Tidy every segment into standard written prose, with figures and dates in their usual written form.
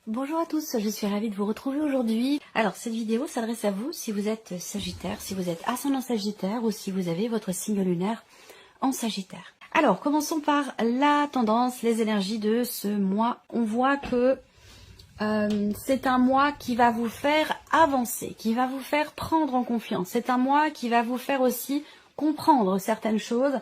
Bonjour à tous, je suis ravie de vous retrouver aujourd'hui. Alors cette vidéo s'adresse à vous si vous êtes Sagittaire, si vous êtes ascendant Sagittaire ou si vous avez votre signe lunaire en Sagittaire. Alors commençons par la tendance, les énergies de ce mois. On voit que c'est un mois qui va vous faire avancer, qui va vous faire prendre en confiance. C'est un mois qui va vous faire aussi comprendre certaines choses,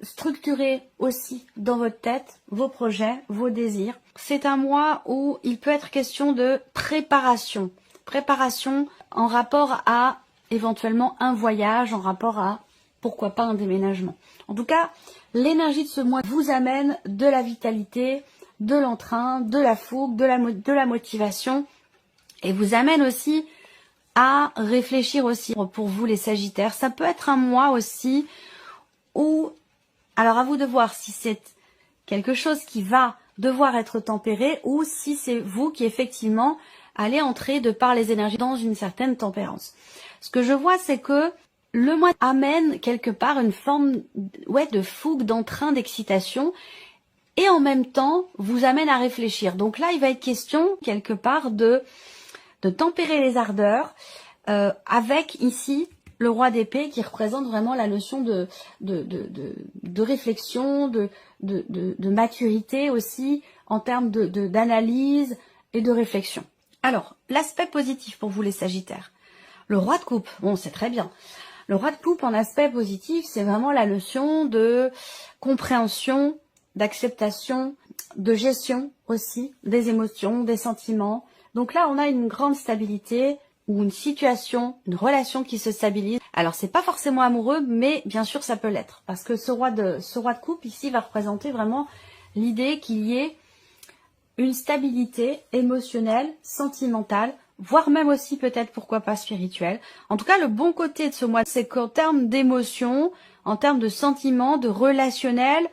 structurer aussi dans votre tête vos projets, vos désirs. C'est un mois où il peut être question de préparation. Préparation en rapport à éventuellement un voyage, en rapport à pourquoi pas un déménagement. En tout cas, l'énergie de ce mois vous amène de la vitalité, de l'entrain, de la fougue, de la motivation et vous amène aussi à réfléchir aussi pour vous les Sagittaires. Ça peut être un mois aussi où, alors à vous de voir si c'est quelque chose qui va devoir être tempéré ou si c'est vous qui effectivement allez entrer de par les énergies dans une certaine tempérance. Ce que je vois, c'est que le mois amène quelque part une forme de fougue, d'entrain, d'excitation et en même temps vous amène à réfléchir. Donc là, il va être question quelque part de tempérer les ardeurs avec ici le roi d'épée qui représente vraiment la notion de réflexion, de maturité aussi en termes d'analyse et de réflexion. Alors, l'aspect positif pour vous les Sagittaires. Le roi de coupe, bon c'est très bien. Le roi de coupe en aspect positif, c'est vraiment la notion de compréhension, d'acceptation, de gestion aussi, des émotions, des sentiments. Donc là, on a une grande stabilité ou une situation, une relation qui se stabilise. Alors, c'est pas forcément amoureux, mais bien sûr, ça peut l'être. Parce que ce roi de coupe, ici, va représenter vraiment l'idée qu'il y ait une stabilité émotionnelle, sentimentale, voire même aussi peut-être, pourquoi pas, spirituelle. En tout cas, le bon côté de ce mois, c'est qu'en termes d'émotions, en termes de sentiments, de relationnel,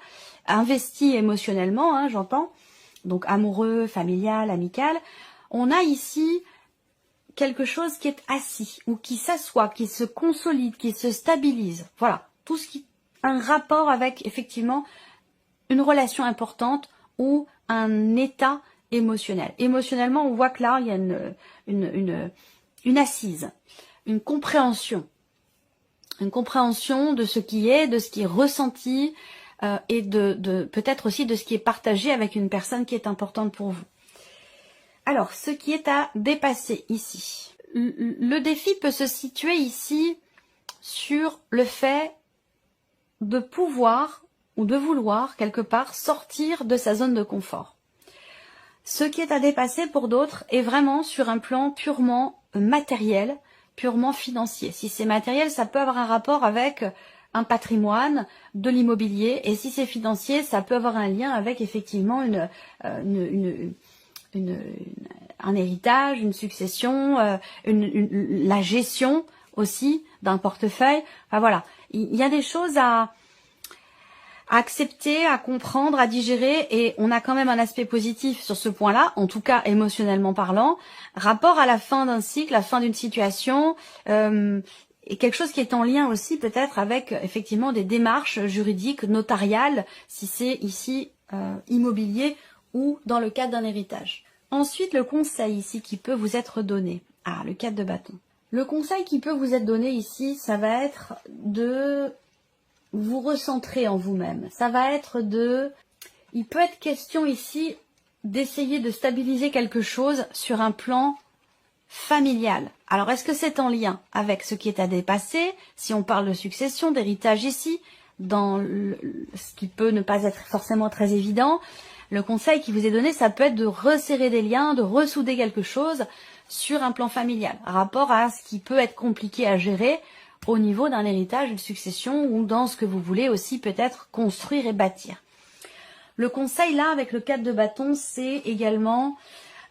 investi émotionnellement, hein, j'entends, donc amoureux, familial, amical, on a ici quelque chose qui est assis ou qui s'assoit, qui se consolide, qui se stabilise. Voilà, tout ce qui a un rapport avec effectivement une relation importante ou un état émotionnel. Émotionnellement, on voit que là, il y a une assise, une compréhension de ce qui est, de ce qui est ressenti et de peut-être aussi de ce qui est partagé avec une personne qui est importante pour vous. Alors, ce qui est à dépasser ici. Le défi peut se situer ici sur le fait de pouvoir ou de vouloir quelque part sortir de sa zone de confort. Ce qui est à dépasser pour d'autres est vraiment sur un plan purement matériel, purement financier. Si c'est matériel, ça peut avoir un rapport avec un patrimoine, de l'immobilier, et si c'est financier, ça peut avoir un lien avec effectivement un héritage, une succession, la gestion aussi d'un portefeuille. Enfin voilà, il y a des choses à accepter, à comprendre, à digérer, et on a quand même un aspect positif sur ce point-là, en tout cas émotionnellement parlant, rapport à la fin d'un cycle, la fin d'une situation, et quelque chose qui est en lien aussi peut-être avec effectivement des démarches juridiques, notariales, si c'est ici immobilier ou dans le cadre d'un héritage. Ensuite, le conseil ici qui peut vous être donné. Ah, le 4 de bâton. Le conseil qui peut vous être donné ici, ça va être de vous recentrer en vous-même. Ça va être il peut être question ici d'essayer de stabiliser quelque chose sur un plan familial. Alors, est-ce que c'est en lien avec ce qui est à dépasser? Si on parle de succession, d'héritage ici, dans ce qui peut ne pas être forcément très évident, le conseil qui vous est donné, ça peut être de resserrer des liens, de ressouder quelque chose sur un plan familial, rapport à ce qui peut être compliqué à gérer au niveau d'un héritage, d'une succession ou dans ce que vous voulez aussi peut-être construire et bâtir. Le conseil là, avec le 4 de bâton, c'est également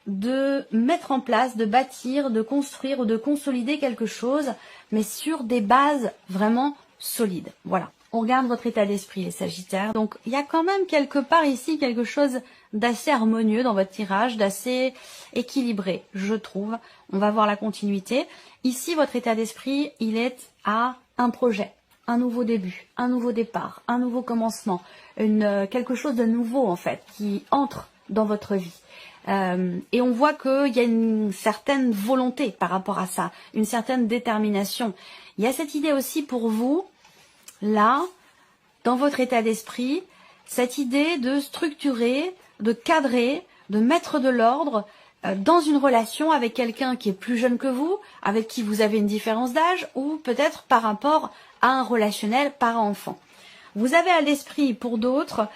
de mettre en place, de bâtir, de construire ou de consolider quelque chose, mais sur des bases vraiment solides. Voilà. On regarde votre état d'esprit, les Sagittaires. Donc, il y a quand même quelque part ici quelque chose d'assez harmonieux dans votre tirage, d'assez équilibré, je trouve. On va voir la continuité. Ici, votre état d'esprit, il est à un projet, un nouveau début, un nouveau départ, un nouveau commencement, quelque chose de nouveau en fait, qui entre dans votre vie. Et on voit qu'il y a une certaine volonté par rapport à ça, une certaine détermination. Il y a cette idée aussi pour vous, là, dans votre état d'esprit, cette idée de structurer, de cadrer, de mettre de l'ordre dans une relation avec quelqu'un qui est plus jeune que vous, avec qui vous avez une différence d'âge, ou peut-être par rapport à un relationnel parent-enfant. Vous avez à l'esprit, pour d'autres,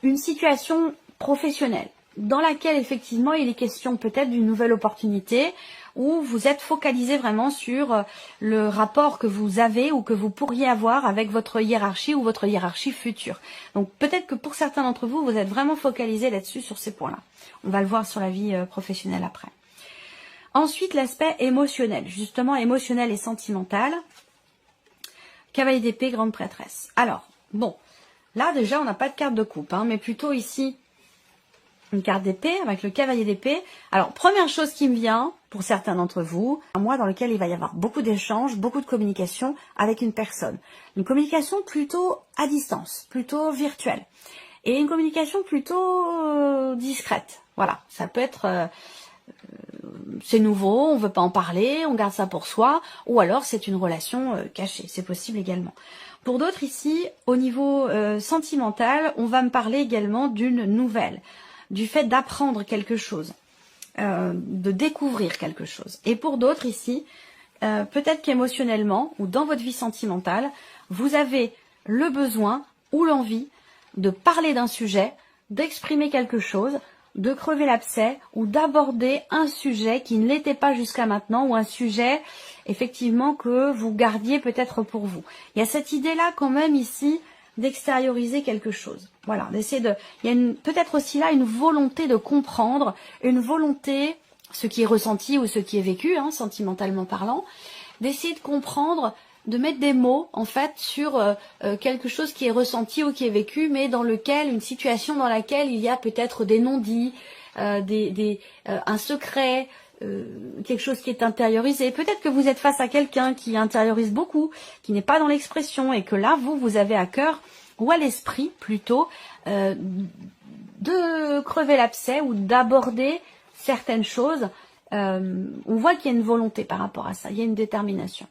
une situation professionnelle, dans laquelle effectivement il est question peut-être d'une nouvelle opportunité, où vous êtes focalisé vraiment sur le rapport que vous avez ou que vous pourriez avoir avec votre hiérarchie ou votre hiérarchie future. Donc peut-être que pour certains d'entre vous, vous êtes vraiment focalisé là-dessus, sur ces points-là. On va le voir sur la vie professionnelle après. Ensuite, l'aspect émotionnel, justement émotionnel et sentimental. Cavalier d'épée, grande prêtresse. Alors, bon, là déjà on n'a pas de carte de coupe, mais plutôt ici une carte d'épée avec le cavalier d'épée. Alors, première chose qui me vient, pour certains d'entre vous, un mois dans lequel il va y avoir beaucoup d'échanges, beaucoup de communication avec une personne. Une communication plutôt à distance, plutôt virtuelle. Et une communication plutôt discrète. Voilà, ça peut être... c'est nouveau, on veut pas en parler, on garde ça pour soi, ou alors c'est une relation cachée, c'est possible également. Pour d'autres ici, au niveau sentimental, on va me parler également d'une nouvelle, du fait d'apprendre quelque chose, de découvrir quelque chose. Et pour d'autres ici, peut-être qu'émotionnellement ou dans votre vie sentimentale, vous avez le besoin ou l'envie de parler d'un sujet, d'exprimer quelque chose, de crever l'abcès ou d'aborder un sujet qui ne l'était pas jusqu'à maintenant, ou un sujet effectivement que vous gardiez peut-être pour vous. Il y a cette idée-là quand même ici d'extérioriser quelque chose. Voilà, d'essayer de... Il y a peut-être aussi là une volonté de comprendre, une volonté, ce qui est ressenti ou ce qui est vécu, sentimentalement parlant, d'essayer de comprendre, de mettre des mots en fait sur quelque chose qui est ressenti ou qui est vécu, mais dans lequel, une situation dans laquelle il y a peut-être des non-dits, un secret, quelque chose qui est intériorisé. Peut-être que vous êtes face à quelqu'un qui intériorise beaucoup, qui n'est pas dans l'expression, et que là, vous avez à cœur, ou à l'esprit plutôt, de crever l'abcès ou d'aborder certaines choses. On voit qu'il y a une volonté par rapport à ça, il y a une détermination.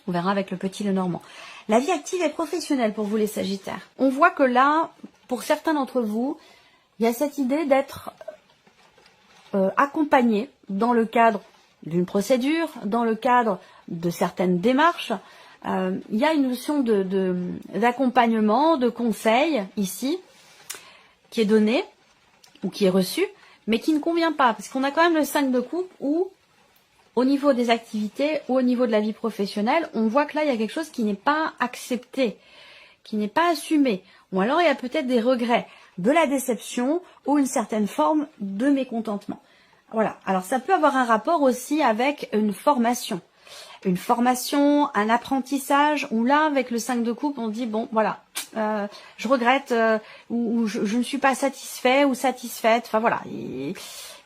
On verra avec le petit Lenormand. La vie active et professionnelle pour vous les Sagittaires. On voit que là, pour certains d'entre vous, il y a cette idée d'être accompagné dans le cadre d'une procédure, dans le cadre de certaines démarches. Il y a une notion d'accompagnement, de conseil ici, qui est donné ou qui est reçu, mais qui ne convient pas, parce qu'on a quand même le 5 de coupe où, au niveau des activités ou au niveau de la vie professionnelle, on voit que là, il y a quelque chose qui n'est pas accepté, qui n'est pas assumé. Ou alors, il y a peut-être des regrets, de la déception ou une certaine forme de mécontentement. Voilà. Alors, ça peut avoir un rapport aussi avec une formation. Une formation, un apprentissage, où là, avec le 5 de coupe, on dit, bon, voilà, je regrette, ou je ne suis pas satisfait ou satisfaite. Enfin, voilà. Il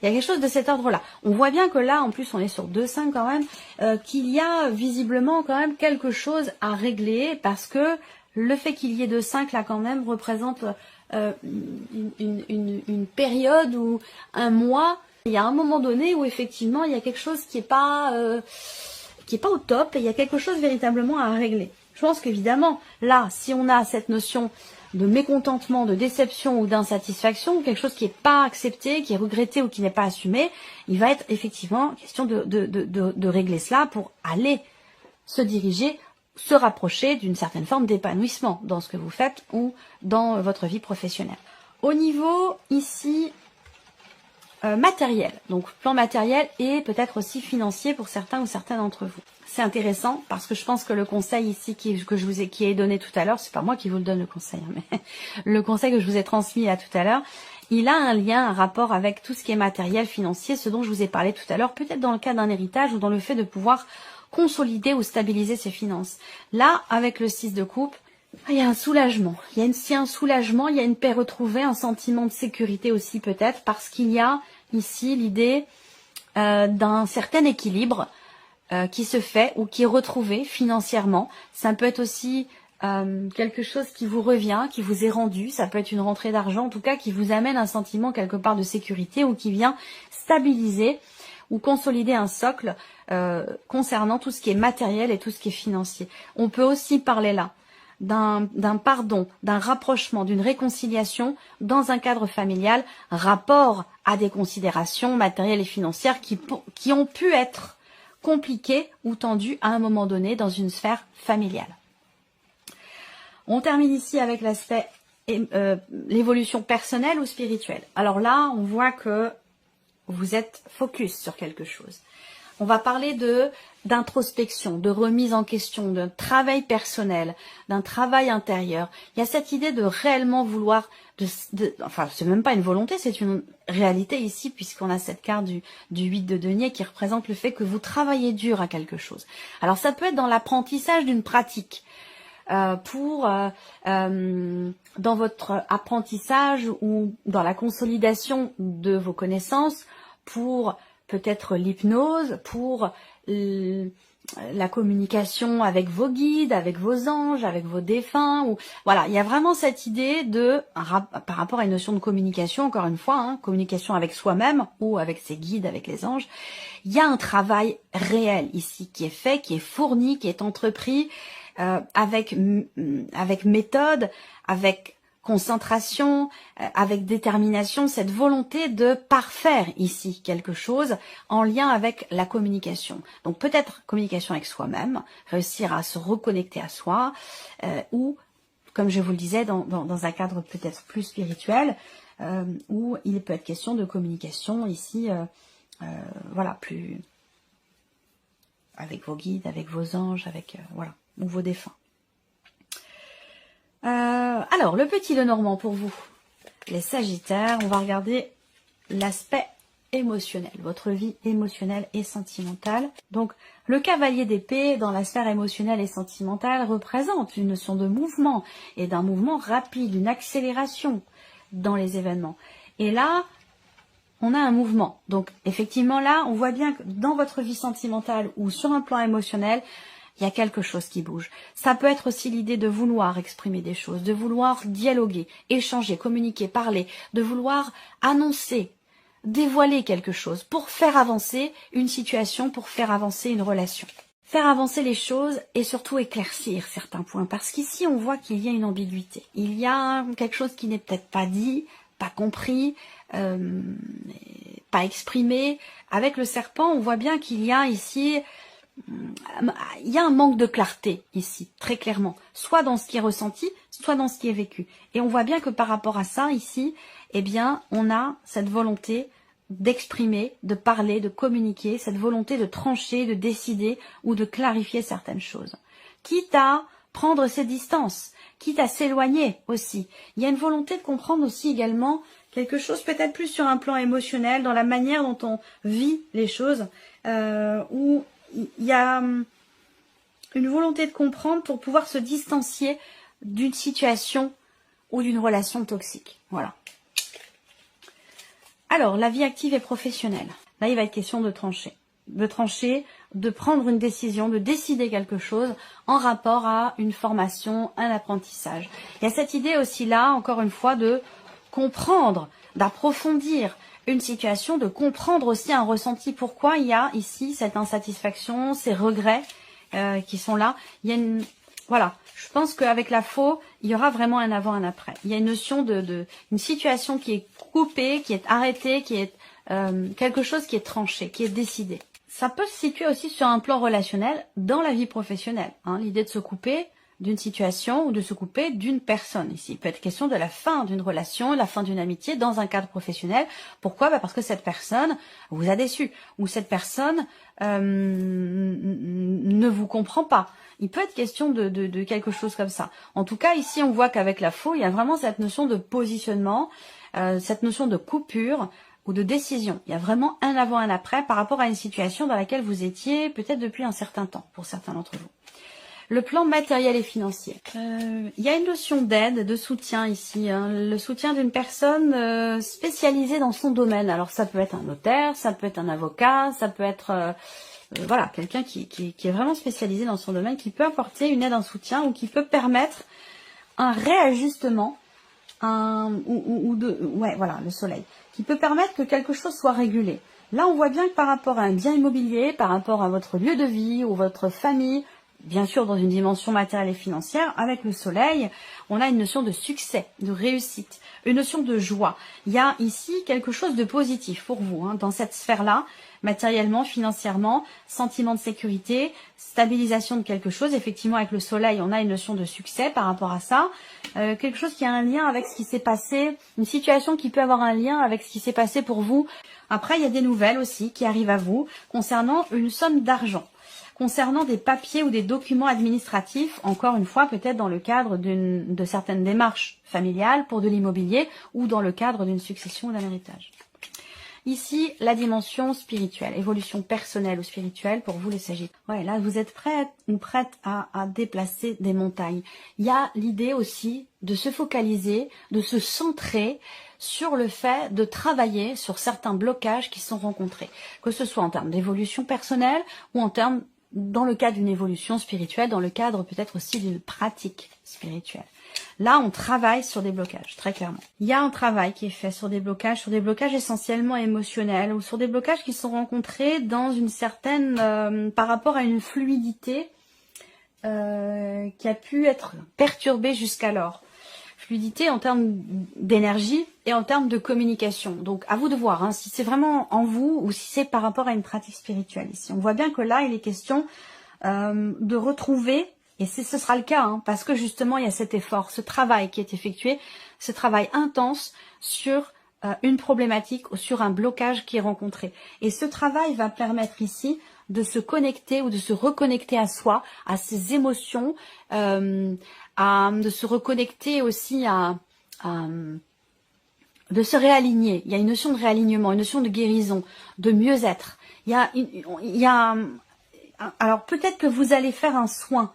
y a quelque chose de cet ordre-là. On voit bien que là, en plus, on est sur 2-5 quand même, qu'il y a visiblement quand même quelque chose à régler, parce que le fait qu'il y ait 2-5 là quand même représente une période ou un mois. Il y a un moment donné où effectivement il y a quelque chose qui est pas au top, et il y a quelque chose véritablement à régler. Je pense qu'évidemment là, si on a cette notion de mécontentement, de déception ou d'insatisfaction, quelque chose qui n'est pas accepté, qui est regretté ou qui n'est pas assumé, il va être effectivement question de régler cela pour aller se diriger, se rapprocher d'une certaine forme d'épanouissement dans ce que vous faites ou dans votre vie professionnelle. Au niveau ici matériel, donc plan matériel et peut-être aussi financier pour certains ou certaines d'entre vous. C'est intéressant parce que je pense que le conseil ici qui est donné tout à l'heure, c'est pas moi qui vous le donne le conseil, mais le conseil que je vous ai transmis là tout à l'heure, il a un lien, un rapport avec tout ce qui est matériel, financier, ce dont je vous ai parlé tout à l'heure, peut-être dans le cas d'un héritage ou dans le fait de pouvoir consolider ou stabiliser ses finances. Là, avec le 6 de coupe, il y a un soulagement. Il y a un soulagement, il y a une paix retrouvée, un sentiment de sécurité aussi peut-être, parce qu'il y a ici l'idée d'un certain équilibre qui se fait ou qui est retrouvé financièrement. Ça peut être aussi quelque chose qui vous revient, qui vous est rendu, ça peut être une rentrée d'argent, en tout cas qui vous amène un sentiment quelque part de sécurité ou qui vient stabiliser ou consolider un socle concernant tout ce qui est matériel et tout ce qui est financier. On peut aussi parler là d'un pardon, d'un rapprochement, d'une réconciliation dans un cadre familial, rapport à des considérations matérielles et financières qui ont pu être compliquées ou tendues à un moment donné dans une sphère familiale. On termine ici avec l'aspect l'évolution personnelle ou spirituelle. Alors là, on voit que vous êtes focus sur quelque chose. On va parler d'introspection, de remise en question, d'un travail personnel, d'un travail intérieur. Il y a cette idée de réellement vouloir, enfin c'est même pas une volonté, c'est une réalité ici puisqu'on a cette carte du 8 de denier qui représente le fait que vous travaillez dur à quelque chose. Alors ça peut être dans l'apprentissage d'une pratique. Dans votre apprentissage ou dans la consolidation de vos connaissances pour peut-être l'hypnose, pour la communication avec vos guides, avec vos anges, avec vos défunts. Ou voilà, il y a vraiment cette idée par rapport à une notion de communication, encore une fois, communication avec soi-même ou avec ses guides, avec les anges. Il y a un travail réel ici qui est fait, qui est fourni, qui est entrepris avec méthode, avec concentration, avec détermination, cette volonté de parfaire ici quelque chose en lien avec la communication. Donc peut-être communication avec soi-même, réussir à se reconnecter à soi, ou, comme je vous le disais, dans un cadre peut-être plus spirituel, où il peut être question de communication ici, voilà, plus avec vos guides, avec vos anges, avec voilà, ou vos défunts. Alors, le petit Lenormand pour vous, les Sagittaires, on va regarder l'aspect émotionnel, votre vie émotionnelle et sentimentale. Donc, le cavalier d'épée dans la sphère émotionnelle et sentimentale représente une notion de mouvement et d'un mouvement rapide, une accélération dans les événements. Et là, on a un mouvement. Donc, effectivement, là, on voit bien que dans votre vie sentimentale ou sur un plan émotionnel, il y a quelque chose qui bouge. Ça peut être aussi l'idée de vouloir exprimer des choses, de vouloir dialoguer, échanger, communiquer, parler, de vouloir annoncer, dévoiler quelque chose pour faire avancer une situation, pour faire avancer une relation. Faire avancer les choses et surtout éclaircir certains points. Parce qu'ici, on voit qu'il y a une ambiguïté. Il y a quelque chose qui n'est peut-être pas dit, pas compris, pas exprimé. Avec le serpent, on voit bien qu'il y a ici... il y a un manque de clarté ici, très clairement, soit dans ce qui est ressenti, soit dans ce qui est vécu. Et on voit bien que par rapport à ça, ici, eh bien, on a cette volonté d'exprimer, de parler, de communiquer, cette volonté de trancher, de décider ou de clarifier certaines choses. Quitte à prendre ses distances, quitte à s'éloigner aussi. Il y a une volonté de comprendre aussi également quelque chose peut-être plus sur un plan émotionnel, dans la manière dont on vit les choses, où il y a une volonté de comprendre pour pouvoir se distancier d'une situation ou d'une relation toxique. Voilà. Alors, la vie active et professionnelle. Là, il va être question de trancher. De trancher, de prendre une décision, de décider quelque chose en rapport à une formation, un apprentissage. Il y a cette idée aussi là, encore une fois, de comprendre, d'approfondir une situation, de comprendre aussi un ressenti. Pourquoi il y a ici cette insatisfaction, ces regrets qui sont là. Il y a une... Voilà, je pense qu'avec la faux, il y aura vraiment un avant, un après. Il y a une notion une situation qui est coupée, qui est arrêtée, qui est quelque chose qui est tranché, qui est décidé. Ça peut se situer aussi sur un plan relationnel dans la vie professionnelle. L'idée de se couper d'une situation ou de se couper d'une personne. Ici, il peut être question de la fin d'une relation, la fin d'une amitié dans un cadre professionnel. Pourquoi ? Parce que cette personne vous a déçu ou cette personne ne vous comprend pas. Il peut être question de quelque chose comme ça. En tout cas, ici, on voit qu'avec la faux, il y a vraiment cette notion de positionnement, cette notion de coupure ou de décision. Il y a vraiment un avant, un après par rapport à une situation dans laquelle vous étiez peut-être depuis un certain temps, pour certains d'entre vous. le plan matériel et financier. Il y a une notion d'aide, de soutien ici, hein, le soutien d'une personne spécialisée dans son domaine. Alors ça peut être un notaire, ça peut être un avocat, ça peut être voilà, quelqu'un qui est vraiment spécialisé dans son domaine, qui peut apporter une aide, un soutien ou qui peut permettre un réajustement, voilà, le soleil, qui peut permettre que quelque chose soit régulé. Là, on voit bien que par rapport à un bien immobilier, par rapport à votre lieu de vie ou votre famille, bien sûr dans une dimension matérielle et financière, avec le soleil, on a une notion de succès, de réussite, une notion de joie. Il y a ici quelque chose de positif pour vous, hein, dans cette sphère-là, matériellement, financièrement, sentiment de sécurité, stabilisation de quelque chose. Effectivement, avec le soleil, on a une notion de succès par rapport à ça. Quelque chose qui a un lien avec ce qui s'est passé, une situation qui peut avoir un lien avec ce qui s'est passé pour vous. Après, il y a des nouvelles aussi qui arrivent à vous concernant une somme d'argent, concernant des papiers ou des documents administratifs, encore une fois, peut-être dans le cadre de certaines démarches familiales pour de l'immobilier ou dans le cadre d'une succession ou d'un héritage. Ici, la dimension spirituelle, évolution personnelle ou spirituelle pour vous les Sagittaires. Ouais, là, vous êtes prêts ou prêtes à déplacer des montagnes. Il y a l'idée aussi de se focaliser, de se centrer sur le fait de travailler sur certains blocages qui sont rencontrés, que ce soit en termes d'évolution personnelle ou en termes, dans le cadre d'une évolution spirituelle, dans le cadre peut-être aussi d'une pratique spirituelle. Là, on travaille sur des blocages, très clairement. Il y a un travail qui est fait sur des blocages essentiellement émotionnels, ou sur des blocages qui sont rencontrés dans une certaine, par rapport à une fluidité qui a pu être perturbée jusqu'alors. Fluidité en termes d'énergie et en termes de communication. Donc, à vous de voir, hein, si c'est vraiment en vous ou si c'est par rapport à une pratique spirituelle ici. On voit bien que là, il est question de retrouver, et ce sera le cas, hein, parce que justement, il y a cet effort, ce travail qui est effectué, ce travail intense sur une problématique ou sur un blocage qui est rencontré. Et ce travail va permettre ici de se connecter ou de se reconnecter à soi, à ses émotions, de se reconnecter aussi de se réaligner. Il y a une notion de réalignement, une notion de guérison, de mieux-être. Alors peut-être que vous allez faire un soin.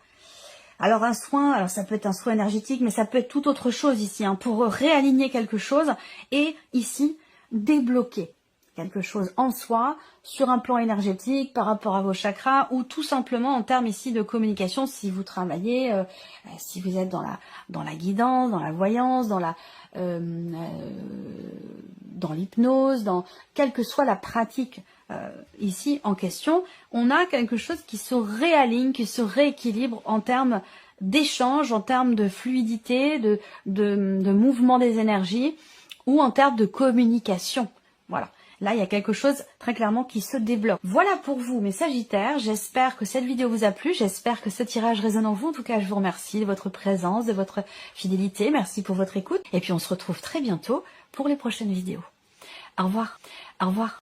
Alors un soin, alors ça peut être un soin énergétique, mais ça peut être tout autre chose ici, hein, pour réaligner quelque chose et ici débloquer quelque chose en soi, sur un plan énergétique, par rapport à vos chakras, ou tout simplement en termes ici de communication, si vous travaillez, si vous êtes dans la guidance, dans la voyance, dans l'hypnose, dans quelle que soit la pratique ici en question, on a quelque chose qui se réaligne, qui se rééquilibre en termes d'échange, en termes de fluidité, de mouvement des énergies, ou en termes de communication. Voilà. Là, il y a quelque chose très clairement qui se débloque. Voilà pour vous, mes Sagittaires. J'espère que cette vidéo vous a plu. J'espère que ce tirage résonne en vous. En tout cas, je vous remercie de votre présence, de votre fidélité. Merci pour votre écoute. Et puis, on se retrouve très bientôt pour les prochaines vidéos. Au revoir. Au revoir.